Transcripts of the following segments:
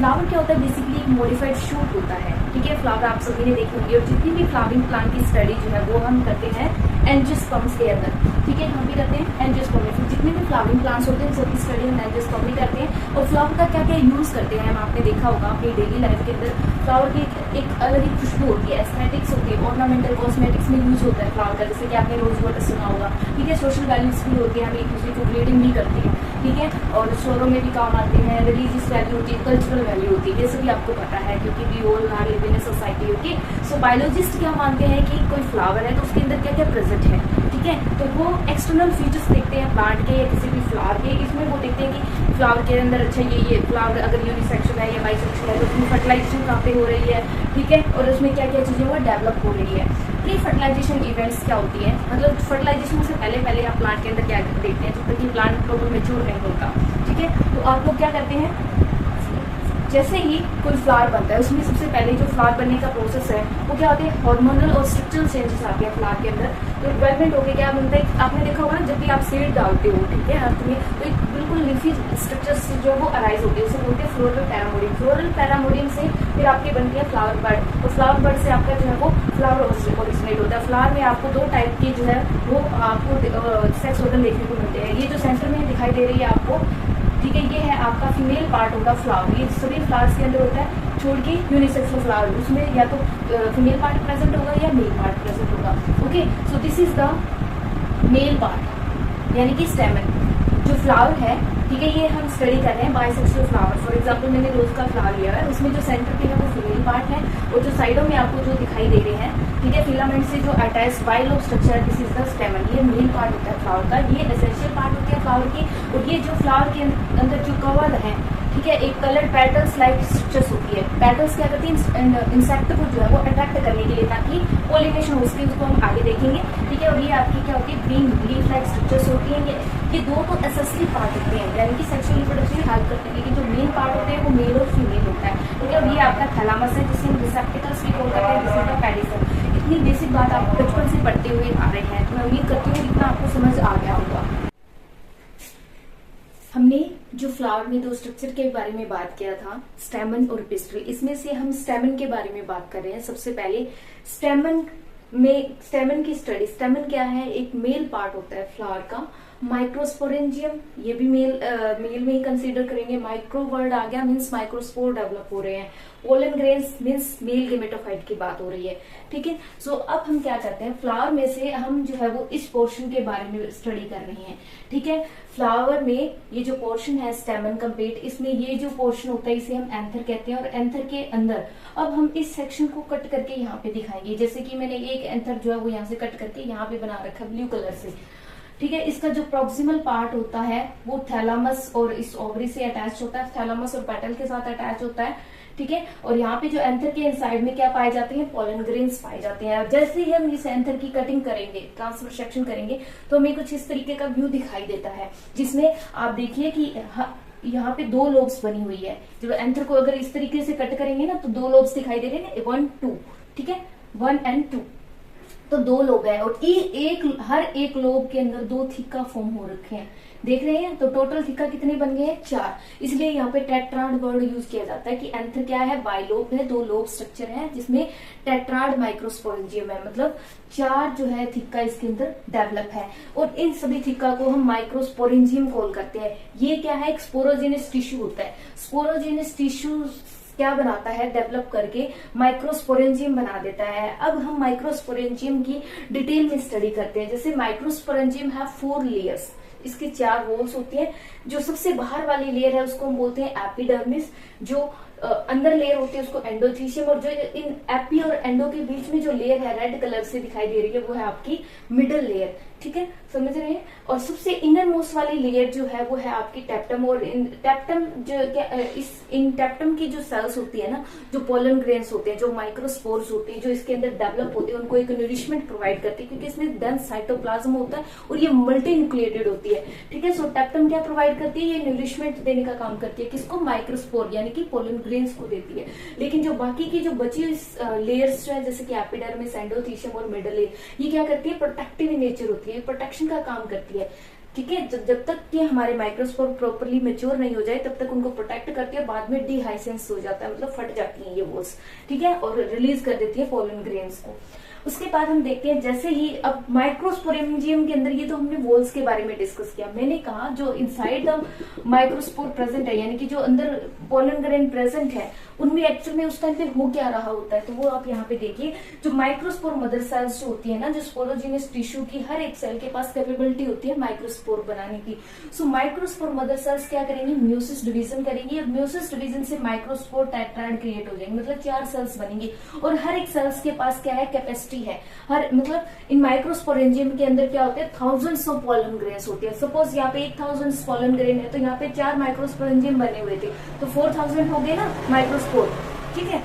Flower क्या होता है, बेसिकली एक मॉडिफाइड शूट होता है, ठीक है। फ्लावर आप सभी ने देखे होंगे, और जितनी भी फ्लावरिंग प्लांट की स्टडी जो है वो हम करते हैं एंजियोस्पर्म्स के अंदर, ठीक है। हम भी करते हैं एंजियोस्पर्म में, जितने भी फ्लावरिंग प्लांट्स होते हैं सबकी स्टडी हम एंजियोस्पर्म में करते हैं। और फ्लावर का क्या क्या यूज करते हैं, आपने देखा होगा अपनी डेली लाइफ के अंदर, फ्लावर की एक अलग ही खुशबू होती है, एस्थेटिक्स होती है, ऑर्नामेंटल कॉस्मेटिक्स में यूज होता है फ्लावर का, जैसे कि आपने रोज वाटर सुना होगा, ठीक है। सोशल वैल्यूज भी होती है, हम एक दूसरे को ग्रीटिंग भी करते हैं, ठीक है। और शोरों में भी काम आते हैं, रिलीजियस वैल्यू होती है, कल्चरल वैल्यू होती है, ये सभी आपको पता है, क्योंकि we all are live in a society, okay. So biologist क्या मानते हैं कि कोई फ्लावर है तो उसके अंदर क्या क्या प्रेजेंट है, ठीक है। तो वो एक्सटर्नल फीचर्स देखते हैं प्लांट के या किसी भी फ्लावर के, इसमें वो देखते हैं कि फ्लावर के अंदर अच्छा ये फ्लावर अगर यूनिसेक्सुअल है या बाइसेक्सुअल है तो उसमें फर्टिलाइजेशन कहाँ पे हो रही है, ठीक है। और उसमें क्या क्या चीजें वो डेवलप हो रही है। प्री फर्टिलाइजेशन इवेंट्स क्या होती है, मतलब फर्टिलाइजेशन से पहले आप प्लांट के अंदर क्या देखते हैं, जब तक कि प्लांट प्रॉपर मेच्योर नहीं होता, ठीक है। तो आप लोग क्या करते हैं, जैसे ही कोई फ्लावर बनता है उसमें सबसे पहले जो फ्लावर बनने का प्रोसेस है वो क्या होते हैं, हार्मोनल और स्ट्रक्चरल चेंजेस आते हैं फ्लावर के अंदर। तो डेवलपमेंट होकर क्या बनता है, आपने देखा होगा ना, जब भी आप सीड डालते हो, ठीक है, अर्थ में, तो एक बिल्कुल लिफी स्ट्रक्चर जो वो अराइज होती है, उसे बोलते हैं फ्लोरल पैरामोडियम। फ्लोरल पैरामोडियम से फिर आपकी बनती है फ्लावर बड, और फ्लावर बड से आपका जो है वो फ्लावर ओरिजिनेट होता है। फ्लावर में आपको दो टाइप के जो है वो आपको सेक्स ऑर्गन देखने को मिलते हैं। ये जो सेंटर में दिखाई दे रही है आपको, ठीक है, ये है आपका फीमेल पार्ट होगा फ्लावर, ये सभी फ्लावर्स के अंदर होता है, छोड़ के यूनिसेक्सुअल फ्लावर, उसमें या तो फीमेल पार्ट प्रेजेंट होगा या मेल पार्ट प्रेजेंट होगा, okay. So this is the male part, यानी कि स्टेमन जो फ्लावर है, ठीक है। ये हम स्टडी कर रहे हैं बाइसेक्सुअल फ्लावर। फॉर एग्जांपल मैंने रोज का फ्लावर लिया है, उसमें जो सेंटर पे है वो फीमेल पार्ट है, और जो साइडों में आपको जो दिखाई दे रहे हैं, ठीक है, फिलामेंट से जो अटैच बाइलोब स्ट्रक्चर है, दिस इज द स्टेमन, ये मेल पार्ट होता है फ्लावर का, ये एसेंशियल पार्ट होती है फ्लावर की। और ये जो फ्लावर के अंदर जो कवर है, ठीक है, एक कलर पेटल्स लाइक स्ट्रक्चर्स होती है। पेटल्स क्या करती है, इंसेक्ट को जो है वो अट्रैक्ट करने के लिए, ताकि पोलिनेशन हो सके, उसको हम आगे देखेंगे, ठीक है। और ये आपकी क्या होती है, ग्रीन लीफ लाइक स्ट्रक्चर्स होती हैं। ये दो तो एसेसरी पार्ट होते हैं, यानी कि सेक्सुअल रिप्रोडक्शन में हेल्प करते हैं, लेकिन जो मेन पार्ट होते हैं वो मेल और फीमेल होता है, ठीक है। और ये आपका थैलामस है, जिसे हम रिसेप्टिकल्स भी कॉल करते हैं, जिसे का पेडिसल। इतनी बेसिक बात आप बचपन से पढ़ते हुए आ रहे हैं, तो मैं उम्मीद करती हूँ इतना आपको समझ आ गया होगा। हमने जो फ्लावर में दो स्ट्रक्चर के बारे में बात किया था, स्टेमन और पिस्टल, इसमें से हम स्टेमन के बारे में बात कर रहे हैं। सबसे पहले स्टेमन की स्टडी, स्टेमन क्या है, एक मेल पार्ट होता है फ्लावर का। माइक्रोस्पोरेंजियम, ये भी मेल में ही कंसीडर करेंगे। माइक्रो वर्ड आ गया, मीन्स माइक्रोस्पोर डेवलप हो रहे हैं। Pollen grains means male gametophyte की बात हो रही है, ठीक है। सो अब हम क्या करते हैं, फ्लावर में से हम जो है वो इस पोर्शन के बारे में स्टडी कर रहे हैं, ठीक है। फ्लावर में ये जो पोर्शन है स्टेमन कंप्लीट, इसमें ये जो पोर्शन होता है इसे हम एंथर कहते हैं। और एंथर के अंदर अब हम इस सेक्शन को कट करके यहाँ पे दिखाएंगे, जैसे कि मैंने एक एंथर जो है वो यहाँ से कट करके यहाँ पे बना रखा है ब्लू कलर से, ठीक है। इसका जो प्रॉक्सिमल पार्ट होता है वो थैलामस और इस ओवरी से अटैच होता है, थैलामस और पेटल के साथ अटैच होता है, ठीक है। और यहाँ पे जो एंथर के इनसाइड में क्या पाए जाते हैं, पोलन ग्रेन्स पाए जाते हैं। जैसे ही हम इस एंथर की कटिंग करेंगे, ट्रांसफर सेक्शन करेंगे, तो हमें कुछ इस तरीके का व्यू दिखाई देता है, जिसमें आप देखिए कि यहाँ पे दो लोब्स बनी हुई है। जब एंथर को अगर इस तरीके से कट करेंगे ना, तो दो लोब्स दिखाई दे रहे हैं, 1 2, ठीक है, 1 and 2, तो दो लोब है। और हर एक लोब के अंदर दो थिक्का फॉर्म हो रखे हैं, देख रहे हैं। तो टोटल थिक्का कितने बन गए हैं, 4। इसलिए यहाँ पे टेट्राड वर्ड यूज किया जाता है कि एंथर क्या है, बाइलोब है, दो लोब स्ट्रक्चर है, जिसमें टेट्राड माइक्रोस्पोरेंजियम है, मतलब 4 जो है थिक्का इसके अंदर डेवलप है। और इन सभी थिक्का को हम माइक्रोस्पोरेंजियम कॉल करते हैं। ये क्या है, एक स्पोरोजेनस टिश्यू होता है। स्पोरोजेनस टिश्यू क्या बनाता है, डेवलप करके माइक्रोस्पोरेंजियम बना देता है। अब हम माइक्रोस्पोरेंजियम की डिटेल में स्टडी करते हैं। जैसे माइक्रोस्पोरेंजियम है 4 लेयर्स, इसकी 4 वॉल्स होती है। जो सबसे बाहर वाली लेयर है उसको हम बोलते हैं एपिडर्मिस, जो अंदर लेयर होती है उसको एंडोथीशियम, और जो इन एपी और एंडो के बीच में जो लेयर है रेड कलर से दिखाई दे रही है वो है आपकी मिडल लेयर, ठीक है, समझ रहे हैं। और सबसे इनर मोस्ट वाली लेयर जो है वो है आपकी टेप्टम। और इन टेप्टम की जो सेल्स होती है ना, जो पोलन ग्रेन्स होते हैं, जो माइक्रोस्पोर्स होते हैं, जो इसके अंदर डेवलप होते हैं, उनको एक न्यूरिशमेंट प्रोवाइड करती है, क्योंकि इसमें डेंस साइटोप्लाज्म होता है और ये मल्टी न्यूक्लिएटेड होती है, ठीक है। सो टेप्टम क्या प्रोवाइड करती है, ये न्यूरिशमेंट देने का काम करती है, किसको, माइक्रोस्पोर यानी कि पोलन ग्रेन्स को देती है। लेकिन जो बाकी की जो बची हुई लेयर्स जो है, जैसे कि एपिडर्मिस, एंडोथीशियम और मिडल लेयर, ये क्या करती है, प्रोटेक्टिव इन नेचर होती है, प्रोटेक्शन का काम करती है। ठीक है। जब तक कि हमारे माइक्रोस्पोर प्रॉपरली मेच्योर नहीं हो जाए तब तक उनको प्रोटेक्ट करती है, बाद में डिहाइसेंस हो जाता है, मतलब फट जाती है ये वॉल्स, ठीक है, और रिलीज कर देती है पोलन ग्रेन्स को। उसके बाद हम देखते हैं जैसे ही अब माइक्रोस्पोरेंजियम के अंदर, ये तो हमने वॉल्स के बारे में डिस्कस किया। मैंने कहा जो इनसाइड द माइक्रोस्पोर प्रेजेंट है, यानी कि जो अंदर पोलन ग्रेन प्रेजेंट है, उनमें एक्चुअल में उस टाइम पे हो क्या रहा होता है, तो वो आप यहाँ पे देखिए। जो माइक्रोस्पोर मदर सेल्स जो होती है ना, जो स्पोरोजिनस टिश्यू की हर एक सेल के पास कैपेबिलिटी होती है माइक्रोस्पोर बनाने की। सो माइक्रोस्पोर मदर सेल्स क्या करेंगी, म्यूसिस डिवीजन करेंगी, और म्यूसिस डिवीजन से माइक्रोस्पोर टेट्राड क्रिएट हो जाएंगे, मतलब 4 सेल्स बनेंगी। और हर एक सेल्स के पास क्या है, कैपेसिटी है। हर मतलब इन माइक्रोस्पोरेंजियम के अंदर क्या होते हैं, थाउजेंड्स ऑफ पोलन ग्रेन्स होती है। सपोज यहाँ पे 1000 पोलन ग्रेन है, तो यहाँ पे 4 माइक्रोस्पोरेंजियम बने हुए थे, तो 4000 हो गए ना माइक्रोस्पोर, ठीक है।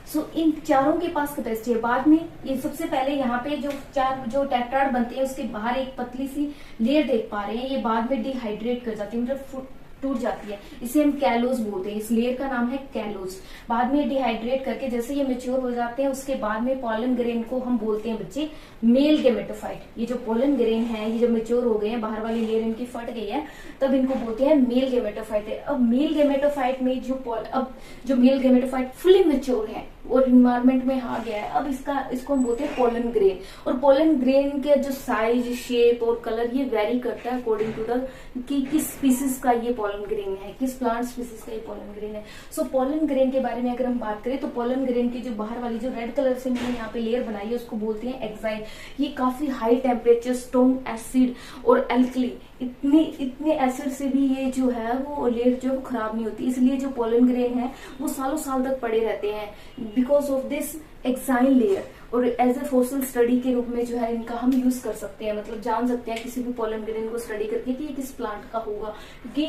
सो इन चारों के पास कैपेसिटी है। बाद में ये सबसे पहले यहाँ पे जो 4 जो टेट्राड बनते हैं उसके बाहर एक पतली सी लेयर देख पा रहे हैं, ये बाद में डिहाइड्रेट कर जाती है, मतलब टूट जाती है। इसे हम कैलोज बोलते हैं, इस लेयर का नाम है कैलोज। बाद में डिहाइड्रेट करके जैसे ये मेच्योर हो जाते हैं, उसके बाद में पोलन ग्रेन को हम बोलते हैं बच्चे मेल गेमेटोफाइट। ये जो पोलन ग्रेन है, ये जब मेच्योर हो गए हैं, बाहर वाली लेयर इनकी फट गई है, तब इनको बोलते हैं मेल गेमेटोफाइट है। अब मेल गेमेटोफाइट में जो मेल गेमेटोफाइट फुली मेच्योर है और इन्वायरमेंट में आ गया है, अब इसको हम बोलते हैं पोलन ग्रेन। और पोलन ग्रेन के जो साइज, शेप और कलर ये वेरी करता है अकॉर्डिंग टू द कि किस स्पीसीज का ये पोलन ग्रेन है, किस प्लांट स्पीसीज का ये पोलन ग्रेन है। सो पोलन ग्रेन के बारे में अगर हम बात करें तो पोलन ग्रेन की जो बाहर वाली जो रेड कलर से मैंने यहाँ पे लेयर बनाई है उसको बोलते हैं एक्साइल। ये काफी हाई टेम्परेचर, स्ट्रॉन्ग एसिड और एल्कली, इतने एसिड से भी ये जो है वो लेयर जो खराब नहीं होती, इसलिए जो पोलन ग्रेन है वो सालों साल तक पड़े रहते हैं because of this exine layer. और एज ए फॉसिल स्टडी के रूप में जो है इनका हम यूज कर सकते हैं, मतलब जान सकते हैं किसी भी पोलन ग्रेन को स्टडी करके कि ये किस प्लांट का होगा, क्योंकि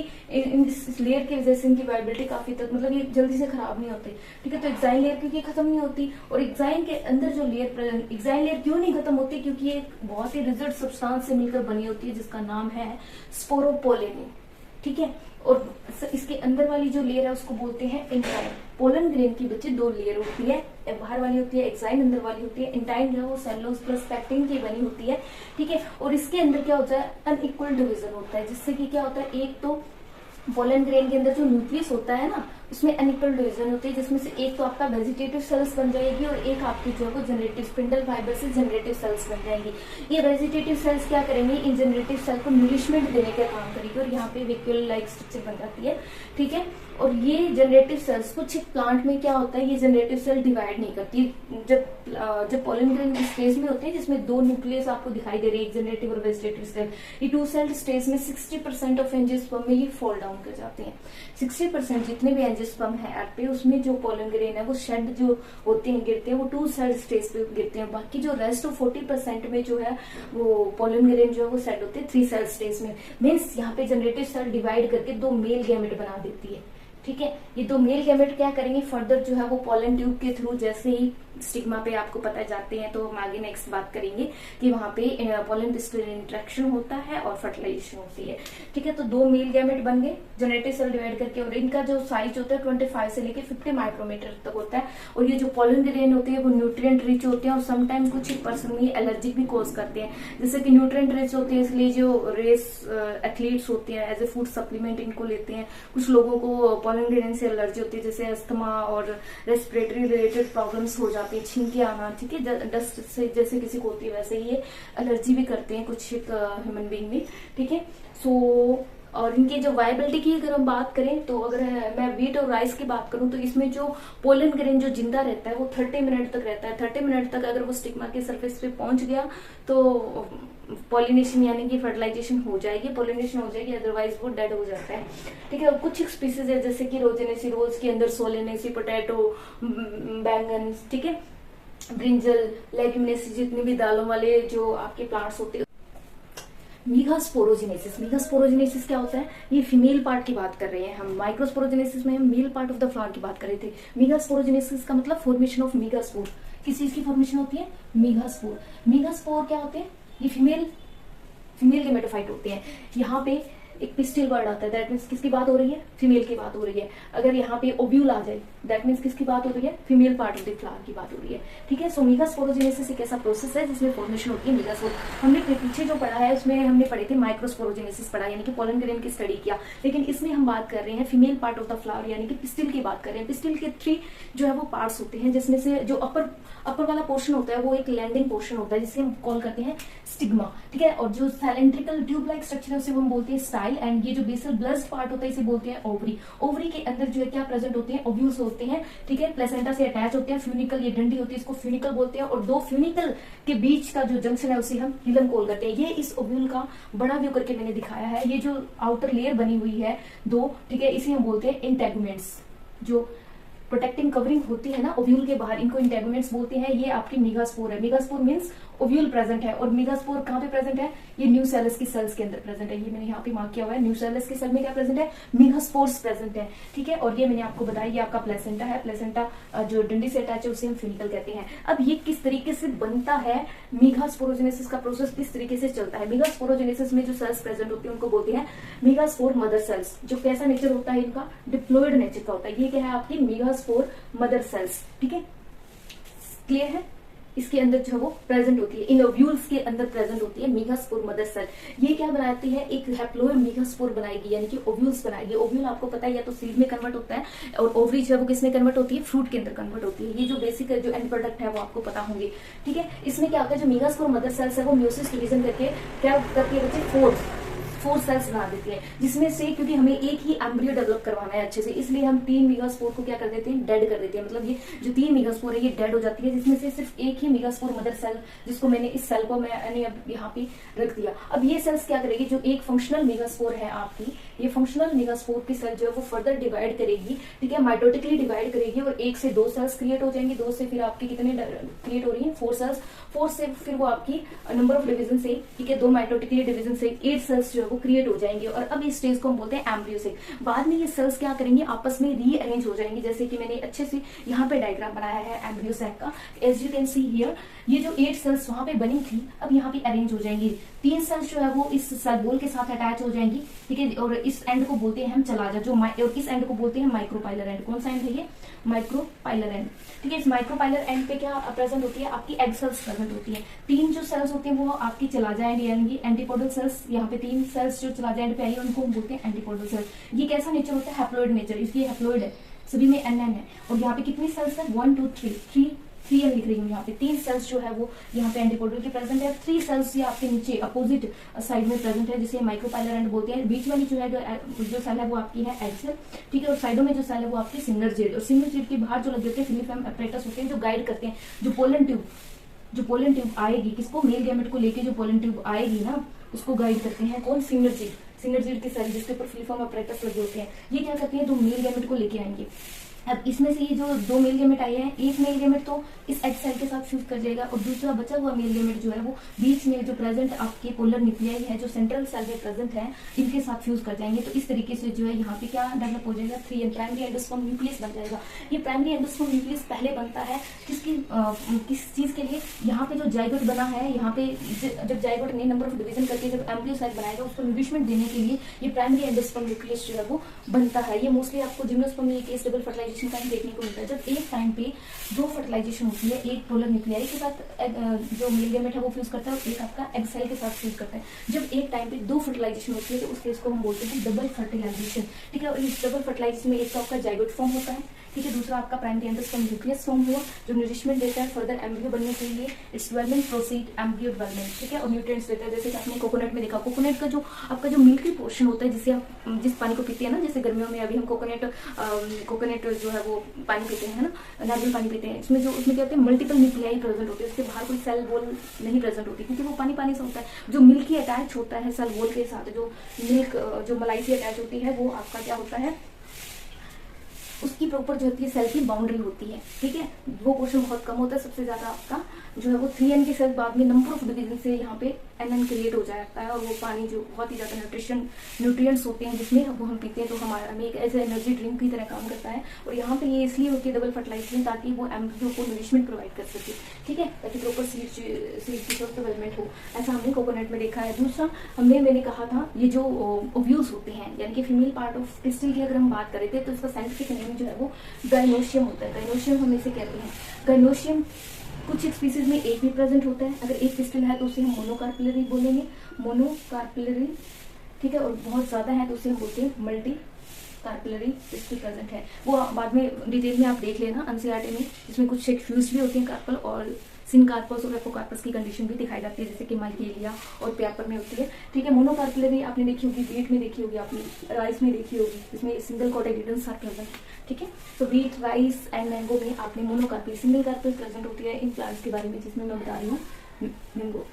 इस लेयर की वजह से इनकी वाइबिलिटी काफी तक, मतलब ये जल्दी से खराब नहीं होती, ठीक है। तो एक्साइल लेयर क्योंकि खत्म नहीं होती, और एक्साइल के अंदर जो लेयर, एक्साइल लेयर क्यों नहीं खत्म होती, क्योंकि ये बहुत ही रिजिड सब्सटेंस से मिलकर बनी होती है जिसका नाम है स्पोरोपोलेनिन, ठीक है। और इसके अंदर वाली जो लेयर है उसको बोलते हैं इंटाइन। पोलन ग्रेन की बच्चे 2 लेयर होती है, बाहर वाली होती है एक्साइन, अंदर वाली होती है इंटाइन, जो है वो सेलुलोज प्लस पैक्टिन की बनी होती है, ठीक है। और इसके अंदर क्या होता है, अनइक्वल डिवीजन होता है, जिससे कि क्या होता है, एक तो पोलन ग्रेन के अंदर जो न्यूक्लियस होता है ना, उसमें अनइक्वल डिवीजन होती है, जिसमें से एक तो आपका वेजिटेटिव सेल्स बन जाएगी और एक आपकी जो है वो जनरेटिव स्पिंडल फाइबर से जनरेटिव सेल्स बन जाएंगी। ये वेजिटेटिव सेल्स क्या करेंगे, इन जनरेटिव सेल को न्यूरिशमेंट देने का काम करेगी और यहाँ पे वेक्यूल लाइक स्ट्रक्चर बन जाती है, ठीक है। और ये जनरेटिव सेल्स कुछ प्लांट में क्या होता है, ये जनरेटिव सेल डिवाइड नहीं करती। जब पोलन ग्रेन स्टेज में होते हैं जिसमें 2 न्यूक्लियस आपको दिखाई दे रही है, एक जनरेटिव और वेजिटेटिव सेल, ये 2 सेल स्टेज में 60% ऑफ एंजियोस्पर्म में ये फॉल डाउन कर जाते हैं। 60% जितने भी एंजियोस्पर्म है एट पे, उसमें जो पोलन ग्रेन है वो शेड जो होते हैं, गिरते हैं, वो 2 सेल स्टेज पे गिरते हैं। बाकी जो रेस्ट ऑफ 40% में जो है वो पोलन ग्रेन जो है वो सेट होते हैं 3 सेल स्टेज में। मीन्स यहाँ पे जनरेटिव सेल डिवाइड करके 2 मेल गैमेट बना देती है, ठीक है। ये 2 मेल गैमेट क्या करेंगे, फर्दर जो है वो पोलन ट्यूब के थ्रू, जैसे ही स्टिग्मा पे आपको पता जाते हैं तो हम आगे नेक्स्ट बात करेंगे कि वहां पे पोलन पिस्टल इंटरेक्शन होता है और फर्टिलाइजेशन होती है, ठीक है। तो 2 मेल गैमेट बन गए जेनेटिक सेल डिवाइड करके, और इनका जो साइज होता है 25 से लेके 50 माइक्रोमीटर तक होता है। और ये जो पोलन ग्रेन होते हैं वो न्यूट्रिएंट रिच होते हैं और समटाइम कुछ पर्सन में एलर्जी भी कॉज करते हैं, जैसे कि न्यूट्रिएंट रिच होते हैं इसलिए जो रेस एथलीट्स होते हैं एज ए फूड सप्लीमेंट इनको लेते हैं। कुछ लोगों को पोलन ग्रेन से एलर्जी होती है, जैसे अस्थमा और रेस्पिरेटरी रिलेटेड प्रॉब्लम्स हो जाती है, छींके आना, ठीक है, डस्ट से जैसे किसी को होती है वैसे ये एलर्जी भी करते हैं कुछ ह्यूमन बीइंग में, ठीक है। सो और इनकी जो वायबिलिटी की अगर हम बात करें तो अगर मैं व्हीट और राइस की बात करूं तो इसमें जो पोलन ग्रेन जो जिंदा रहता है वो 30 मिनट तक रहता है। 30 मिनट तक अगर वो स्टिग्मा के सरफेस पे पहुंच गया तो पॉलिनेशन यानी कि फर्टिलाइजेशन हो जाएगी, पोलिनेशन हो जाएगी, अदरवाइज वो डेड हो जाता है, ठीक है। और कुछ स्पीसीज है जैसे कि रोजेनेसी रोज के अंदर सोलेनेसी, पोटैटो, बैंगन, ठीक है, ब्रिंजल, लेग्यूमिनेसी, जितने भी दालों वाले जो आपके प्लांट्स होते हैं। मीगास्पोरोजिनेसिस, मीगास्पोरोजिनेसिस क्या होता है, ये फीमेल पार्ट की बात कर रहे हैं हम। माइक्रोस्पोरोजिनेसिस में हम male part of the flower की बात कर रहे थे। मीगास्पोरोजिनेसिस का मतलब फॉर्मेशन ऑफ मीगास्पोर। किस चीज की फॉर्मेशन होती है, मीगास्पोर। मीगास्पोर क्या होते हैं, ये फीमेल गेमेटोफाइट होते हैं। यहाँ पे एक पिस्टिल वर्ड आता है, दैट मीन्स किसकी बात हो रही है, फीमेल की बात हो रही है। अगर यहाँ पे ओव्यूल आ जाए दैट मीन्स किसकी बात हो रही है, female part of the flower की बात हो रही है। ठीक है, सो मेगास्पोरोजेनेसिस एक ऐसा प्रोसेस है जिसमें फॉर्मेशन होती है मेगास्पोर। हमने पीछे जो पढ़ा है उसमें हमने पढ़े थे माइक्रोस्पोरोजेनेसिस पढ़ा, यानी कि पोलन ग्रेन की स्टडी किया, लेकिन इसमें हम बात कर रहे हैं female part of the flower यानी कि पिस्टिल की बात कर रहे हैं। पिस्टिल के 3 जो है वो पार्ट्स होते हैं, जिसमें से जो अपर वाला पोर्शन होता है वो एक लैंडिंग पोर्शन होता है जिसे हम कॉल करते हैं स्टिग्मा। ठीक है, और जो सिलेंड्रिकल ट्यूब लाइक स्ट्रक्चर है उसे हम बोलते हैं स्टाइल, एंड ये जो बेसल ब्लस्ट पार्ट होता है इसे बोलते हैं ओवरी। ओवरी के अंदर जो है क्या प्रेजेंट होते हैं, ओव्यूल्स होते हैं। ठीक है, प्लेसेंटा से अटैच होते हैं, फ्यूनिकल ये डंडी होती है इसको फ्यूनिकल बोलते हैं, और 2 फ्यूनिकल के बीच का जो जंक्शन है उसे हम हिलम कॉल करते हैं। ये इस ओव्यूल का बड़ा व्यू करके मैंने दिखाया है। ये जो आउटर लेयर बनी हुई है 2, ठीक है, इसे हम बोलते हैं इंटेगुमेंट्स। जो प्रोटेक्टिंग कवरिंग होती है ना ओव्यूल के बाहर, इनको इंटेगुमेंट्स बोलते हैं। ये आपकी मेगास्पोर है। मेगास्पोर मींस ओव्यूल प्रेजेंट है, और मेगास्पोर कहाँ पे प्रेजेंट है, ये न्यूसेलस की सेल्स के अंदर प्रेजेंट है। ये मैंने यहाँ पे मार्क किया हुआ है, न्यूसेलस के सेल में क्या प्रेजेंट है, मेगास्पोर्स प्रेजेंट है। ठीक है, और ये मैंने आपको बताया ये आपका प्लेसेंटा है। प्लेसेंटा जो डंडी से अटैच है उसे हम फ्यूनिकल कहते हैं। अब ये किस तरीके से बनता है, मेगास्पोरोजेनेसिस का प्रोसेस किस तरीके से चलता है। मेगास्पोरोजेनेसिस में जो सेल्स प्रेजेंट होती है उनको बोलते हैं मेगास्पोर मदर सेल्स। जो कैसा नेचर होता है इनका, डिप्लॉयड नेचर का होता है। ये क्या है आपकी मेगास्पोर मदर सेल्स। ठीक है, क्लियर है। इसके अंदर जो है वो प्रेजेंट होती है, इन ओव्यूल्स के अंदर प्रेजेंट होती है मेगास्पोर मदर सेल। ये क्या बनाती है, एक हैप्लोइड मेगास्पोर बनाएगी, यानी कि ओव्यूल्स बनाएगी। ओव्यूल आपको पता है या तो सीड में कन्वर्ट होता है, और ओवरी जो है वो किसमें कन्वर्ट होती है, फ्रूट के अंदर कन्वर्ट होती है। ये जो बेसिक जो एंड प्रोडक्ट है वो आपको पता होंगे। ठीक है, इसमें क्या होता है, जो मेगास्पोर मदर सेल्स है वो म्यूसिस डिवीजन करके क्या करती है बच्चे, 4 सेल्स बना देती है, जिसमें से क्योंकि हमें एक ही एम्ब्रियो डेवलप करवाना है अच्छे से, इसलिए हम 3 मेगास्पोर को क्या कर देते हैं, डेड कर देते हैं। मतलब ये जो 3 मेगास्पोर है ये डेड हो जाती है, जिसमें से सिर्फ एक ही मेगास्पोर मदर सेल, जिसको मैंने इस सेल को मैंने अब यहाँ पे रख दिया। अब ये सेल्स क्या करेगी, जो एक फंक्शनल मेगास्पोर है आपकी, ये फंक्शनल मेगास्पोर की सेल जो है वो फर्दर डिवाइड करेगी। ठीक है, माइटोटिकली डिवाइड करेगी, और 1 से 2 सेल्स क्रिएट हो जाएंगी। 2 से फिर आपकी कितने क्रिएट हो रही है, 4 सेल्स। 4 से फिर वो आपकी नंबर ऑफ डिवीजन से, ठीक है, 2 माइटोटिकली डिवीजन से 8 सेल्स जो है वो क्रिएट हो जाएंगे। और अब इस स्टेज को हम बोलते हैं एम्ब्रियो से। बाद में ये सेल्स क्या करेंगे, आपस में रीअरेंज हो जाएंगे, जैसे कि मैंने अच्छे से यहाँ पे डायग्राम बनाया है एम्ब्रियो सैक का। As you can see here, ये जो 8 सेल्स वहां पे बनी थी अब यहाँ पे अरेंज हो जाएंगी। 3 सेल्स जो है वो इस सेल वॉल के साथ अटैच हो जाएंगी। ठीक है, और इस एंड को बोलते हैं हम चलाजा, जो और इस एंड को बोलते हैं माइक्रोपाइलर एंड। कौन सा एंड है ये, माइक्रोपाइलर एंड। ठीक है, इस माइक्रोपाइलर एंड पे क्या प्रेजेंट होती है, आपकी एग सेल्स प्रेजेंट होती है। 3 जो सेल्स होती है वो आपकी चलाजा एंड यानी एंटीपोडल सेल्स। यहाँ पे 3 सेल्स जो चलाजा एंड पे आई है उनको हम बोलते हैं एंटीपोडल सेल्स। ये कैसा नेचर होता है, हैप्लोइड नेचर, इसलिए हैप्लोइड है, सभी में NN है। और यहाँ पे कितनी सेल्स है, 1 2 3 3 लिख रही हूँ यहाँ पे। 3 सेल्स जो है वो यहाँ पे एंटीपोडल की प्रेजेंट है। 3 सेल्स ये आपके नीचे अपोजिट साइड में प्रेजेंट है, जिसे माइक्रोपाइलर एंड बोलते हैं। बीच वाली जो है जो सेल है वो आपकी है एग सेल। ठीक है, और साइडों में जो सेल है वो आपकी सिग्नरजीड, और सिग्नरजीड के बाहर जो लगे होते हैं फिलिफेम अपरेटस होते हैं, जो गाइड करते हैं। जो पोलन ट्यूब आएगी, किसको, मेल गैमेट को लेके जो पोलन ट्यूब आएगी ना उसको गाइड करते हैं कौन, सिग्नरजीड के सेल, जिसके ऊपर फिलिफॉर्म अपरेटस लगे होते हैं। ये क्या करते हैं, 2 मेल गैमेट को लेके आएंगे। अब इसमें से ये जो 2 मेल गैमेट आए हैं, एक मेल गैमेट तो इस एग सेल के साथ फ्यूज कर जाएगा, और दूसरा बचा हुआ मेल गैमेट जो है वो बीच में जो प्रेजेंट आपके पोलर न्यूक्लियाई है, जो सेंट्रल सेल में प्रेजेंट है, इनके साथ फ्यूज कर जाएंगे। तो इस तरीके से जो है यहाँ पे क्या डेवलप हो जाएगा, 3 प्राइमरी एंडोस्पर्म न्यूक्लियस बन जाएगा। ये प्राइमरी एंडोस्पर्म न्यूक्लियस पहले बनता है किस चीज के लिए, यहाँ पे जो जाइगोट बना है, यहाँ पे जब जाइगोट नए नंबर ऑफ डिवीजन करके जब एम्ब्रियो साइट बनाएगा उसको न्यूट्रिशमेंट देने के लिए ये प्राइमरी एंडोस्पर्म न्यूक्लियस जो है वो बनता है। ये मोस्टली आपको जिम्नोस्पर्म में केस डबल फर्टिलाइजेशन का देखने को मिलता है, जब एक टाइम पे 2 फर्टिलाइजेशन होती है, एक पोलर न्यूक्लियाई के साथ जो मेल गैमेट है वो फ्यूज करता है, और एक आपका एग सेल के साथ फ्यूज करता है। जब एक टाइम पे 2 फर्टिलाइजेशन होती है तो उस केस को हम बोलते हैं डबल फर्टिलाइजेशन। ठीक है, और इस डबल फर्टिलाइजेशन में एक तो आपका जाइगोट फॉर्म होता है, ठीक है, दूसरा आपका प्राइमरी एंडोस्पर्म न्यूक्लियस फॉर्म हुआ जो नरिशमेंट देता है फर्दर एम्ब्रियो बनने के लिए, its development proceed embryo development. ठीक है, और न्यूट्रिएंट्स देता है, जैसे कि आपने कोकोनट में देखा, कोकोनट का जो आपका जो मिल्की पोर्शन होता है, जिसे आप जिस पानी को पीते हैं ना, जैसे गर्मियों में अभी हम कोकोनट जो है वो पानी पीते हैं ना, नॉर्मल पानी पीते हैं, उसमें क्या होते हैं, मल्टीपल न्यूक्लियाई प्रेजेंट होते हैं, उसके बाहर कोई सेल वॉल नहीं प्रेजेंट होती, क्योंकि वो पानी से होता है। जो मिल्की अटैच होता है सेल वॉल के साथ, जो मिल्क जो मलाई से अटैच होती है वो आपका क्या होता है, उसकी इसकी प्रॉपर जो होती है सेल की बाउंड्री होती है, ठीक है, वो पोर्शन बहुत कम होता है, सबसे ज्यादा आपका जो है वो 3n के सेल बाद में नंबर ऑफ डिवीजन से यहाँ पे nn क्रिएट हो जाता है, और वो पानी जो बहुत ही ज्यादा न्यूट्रिएंट्स होते हैं जिसमें वो हम पीते हैं, तो हमारा हमें एक ऐसे एनर्जी ड्रिंक की तरह काम करता है। और यहाँ पे ये इसलिए होती है डबल फर्टिलाइजेशन, ताकि वो एम्ब्रियो को नरिशमेंट प्रोवाइड कर सके, ठीक है, ताकि प्रॉपर सीड की डेवलपमेंट हो। ऐसा हमने कोकोनट में देखा है। दूसरा मैंने कहा था ये जो ओव्यूल्स होते हैं, यानी कि फीमेल पार्ट ऑफ पिस्टल की अगर हम बात करें थे, तो इसका साइंटिफिक नेम जो है वो गाइनोशियम होता है। गाइनोशियम हम इसे कहते हैं। गाइनोशियम कुछ एक स्पीसीज में एक भी प्रेजेंट होता है। अगर एक पिस्टल है तो उसे हम मोनोकार्पिलरी बोलेंगे, मोनोकार्पिलरी, ठीक है, और बहुत ज्यादा है तो उसे हम बोलते हैं मल्टी कार्पिलरी पिस्टल प्रेजेंट है। वो बाद में डिटेल में आप देख लेना एनसीईआरटी में, इसमें कुछ एक फ्यूज भी होते हैं कार्पल, और सिनकार्पस और एपोकार्पस की कंडीशन भी दिखाई जाती है, जैसे कि माइकेलिया और पेपर में होती है, ठीक है। मोनोकार्पिलरी आपने देखी होगी, बीट में देखी होगी, आपने राइस में देखी होगी, इसमें सिंगल कोटिलेडन्स आर प्रेजेंट, ठीक है। तो बीट, राइस एंड मैंगो में आपने मोनोकार्पिल सिंगल कार्पल प्रेजेंट होती है इन प्लांट्स के बारे में, जिसमें मैं बता रही हूँ मैंगो,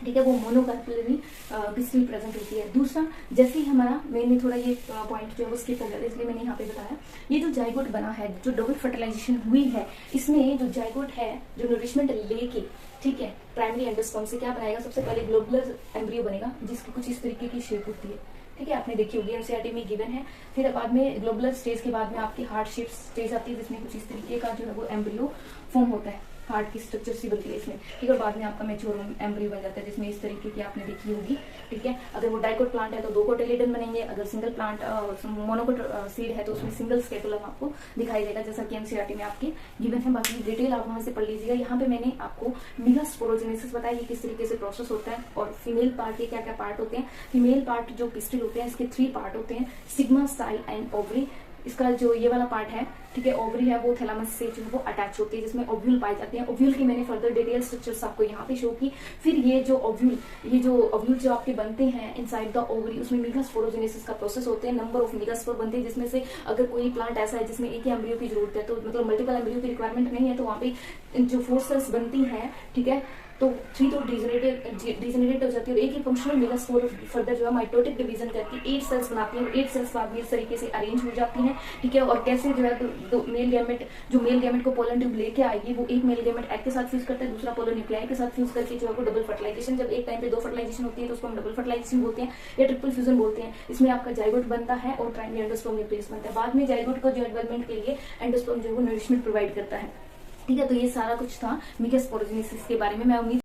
ठीक है, वो मोनोकार्पिलरी पिस्टल प्रेजेंट होती है। दूसरा, जैसे ही हमारा मैंने थोड़ा ये पॉइंट जो है वो स्किप हो गया, इसलिए मैंने यहाँ पे बताया, ये जो जाइगोट बना है, जो डबल फर्टिलाइजेशन हुई है, इसमें जो जाइगोट है जो नरिशमेंट लेके, ठीक है, प्राइमरी एंडोस्पर्म से क्या बनाएगा, सबसे पहले ग्लोबुलर एम्ब्रियो बनेगा, जिसकी कुछ इस तरीके की शेप होती है, ठीक है, आपने देखी होगी, एनसीईआरटी में गिवन है। फिर बाद में ग्लोबुलर स्टेज के बाद में आपकी हार्ट शेप स्टेज आती है, जिसमें कुछ इस तरीके का जो है वो एम्ब्रियो फॉर्म होता है, हार्ट की स्ट्रक्चर सी बनती है इसमें, ठीक है। और बाद में आपका मैच्योर एम्ब्रियो बन जाता है, जिसमें इस तरीके की आपने देखी होगी, ठीक है। अगर वो डाइकोट प्लांट है तो 2 कोटिलेडन बनेंगे, अगर सिंगल प्लांट मोनोकोट सीड है तो उसमें सिंगल स्केपुलम आपको दिखाई देगा, जैसा कि एनसीईआरटी में आपके गिवन है। बाकी डिटेल आप वहां से पढ़ लीजिएगा। यहाँ पे मैंने आपको मेगास्पोरोजेनेसिस बताया, ये किस तरीके से प्रोसेस होता है, और फीमेल पार्ट के क्या क्या पार्ट होते हैं। फीमेल पार्ट जो पिस्टल होते हैं, इसके 3 पार्ट होते हैं, सिग्मा, स्टाइल एंड ओवरी। इसका जो ये वाला पार्ट है, ठीक है, ओवरी है, वो थैलामस से जो है वो अटैच होती है, जिसमें ओव्यूल पाए जाते हैं। ओव्यूल की मैंने फर्दर डिटेल स्ट्रक्चर्स आपको यहाँ पे शो की। फिर ये जो ओव्यूल जो आपके बनते हैं इनसाइड द ओवरी, उसमें मेगास्पोरोजेनेसिस का प्रोसेस होते हैं, नंबर ऑफ मेगास्पोर बनते हैं, जिसमें से अगर कोई प्लांट ऐसा है जिसमें एक ही एम्ब्रियो की जरूरत है, तो मतलब मल्टीपल एम्ब्रियो की रिक्वायरमेंट नहीं है, तो वहाँ पे जो 4 सेल्स बनती हैं, ठीक है, तो 3 तो डिजेनरेट हो जाती है, और एक ही फंक्शनल मेगास्पोर फर्दर जो है माइटोटिक डिवीजन करके 8 सेल्स बनाती है, और 8 सेल्स बाद में इस तरीके से अरेंज हो जाती हैं, ठीक है। और कैसे जो है दो मेल गैमेट को पोलन ट्यूब लेके आएगी, वो एक मेल गैमेट एग के साथ फ्यूज करता है, दूसरा पोलन न्यूक्लियाई के साथ फ्यूज करके जो है वो डबल फर्टिलाइजेशन, जब एक टाइम पे 2 फर्टिलाइजेशन होती है तो उसको हम डबल फर्टिलाइजेशन बोलते हैं या ट्रिपल फ्यूजन बोलते हैं। इसमें आपका जाइगोट बनता है और प्राइमरी एंडोस्पर्म न्यूक्लियस बनता है। बाद में जाइगोट को जो डेवलपमेंट के लिए एंडोस्पर्म जो है वो नरिशमेंट प्रोवाइड करता है, ठीक है। तो ये सारा कुछ था मेगास्पोरोजेनेसिस के बारे में। मैं उम्मीद